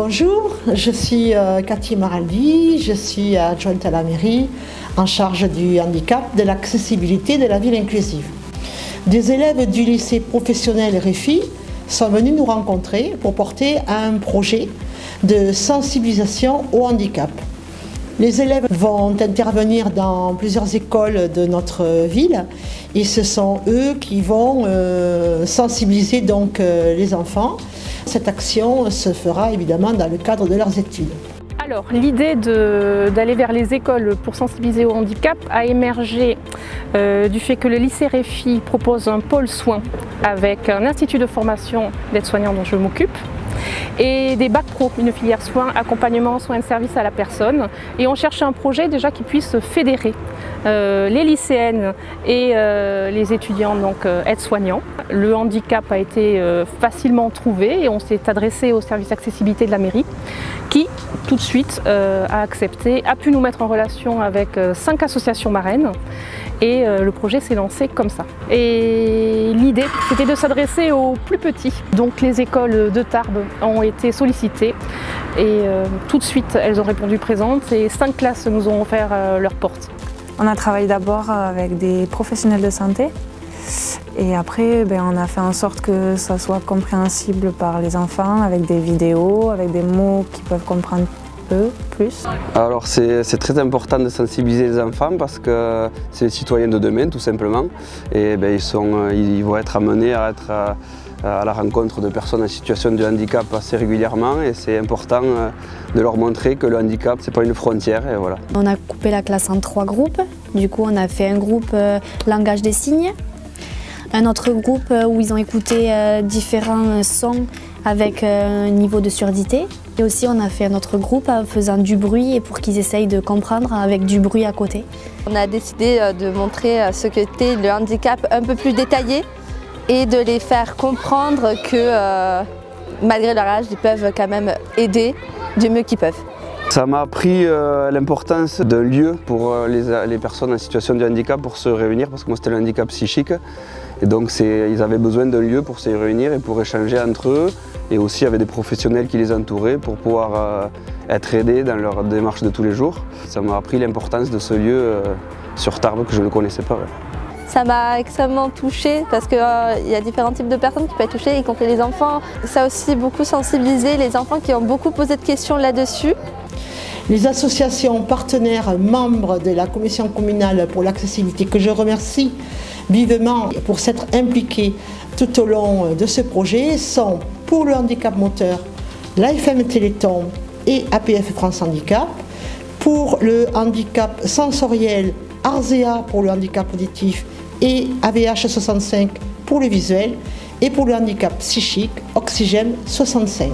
Bonjour, je suis Cathy Maraldi, je suis adjointe à la mairie en charge du handicap, de l'accessibilité et de la ville inclusive. Des élèves du lycée professionnel RFI sont venus nous rencontrer pour porter un projet de sensibilisation au handicap. Les élèves vont intervenir dans plusieurs écoles de notre ville et ce sont eux qui vont sensibiliser donc les enfants. Cette action se fera évidemment dans le cadre de leurs études. Alors, l'idée d'aller vers les écoles pour sensibiliser au handicap a émergé du fait que le lycée RFI propose un pôle soins avec un institut de formation d'aide-soignant dont je m'occupe et des bacs pro, une filière soins, accompagnement, soins de service à la personne. Et on cherche un projet déjà qui puisse fédérer les lycéennes et les étudiants donc aides-soignants. Le handicap a été facilement trouvé et on s'est adressé au service accessibilité de la mairie qui tout de suite a accepté, a pu nous mettre en relation avec 5 associations marraines et le projet s'est lancé comme ça. Et l'idée c'était de s'adresser aux plus petits. Donc les écoles de Tarbes ont été sollicitées et tout de suite elles ont répondu présentes et 5 classes nous ont offert leurs portes. On a travaillé d'abord avec des professionnels de santé et après on a fait en sorte que ça soit compréhensible par les enfants avec des vidéos, avec des mots qu'ils peuvent comprendre eux plus. Alors c'est très important de sensibiliser les enfants parce que c'est les citoyens de demain tout simplement et ils vont être amenés à être à la rencontre de personnes en situation de handicap assez régulièrement et c'est important de leur montrer que le handicap c'est pas une frontière et voilà. On a coupé la classe en 3 groupes, du coup on a fait un groupe langage des signes, un autre groupe où ils ont écouté différents sons avec un niveau de surdité. Et aussi on a fait un autre groupe en faisant du bruit et pour qu'ils essayent de comprendre avec du bruit à côté. On a décidé de montrer ce qu'était le handicap un peu plus détaillé et de les faire comprendre que malgré leur âge, ils peuvent quand même aider du mieux qu'ils peuvent. Ça m'a appris l'importance d'un lieu pour les personnes en situation de handicap pour se réunir parce que moi c'était le handicap psychique et donc ils avaient besoin d'un lieu pour se réunir et pour échanger entre eux et aussi avec des professionnels qui les entouraient pour pouvoir être aidés dans leur démarche de tous les jours. Ça m'a appris l'importance de ce lieu sur Tarbes que je ne connaissais pas. Ça m'a extrêmement touchée parce qu'il y a différents types de personnes qui peuvent être touchées, y compris les enfants. Ça a aussi beaucoup sensibilisé les enfants qui ont beaucoup posé de questions là-dessus. Les associations partenaires membres de la commission communale pour l'accessibilité, que je remercie vivement pour s'être impliqués tout au long de ce projet, sont pour le handicap moteur, l'AFM Téléthon et APF France Handicap, pour le handicap sensoriel, Arzea pour le handicap auditif et AVH 65 pour le visuel et pour le handicap psychique, Oxygène 65.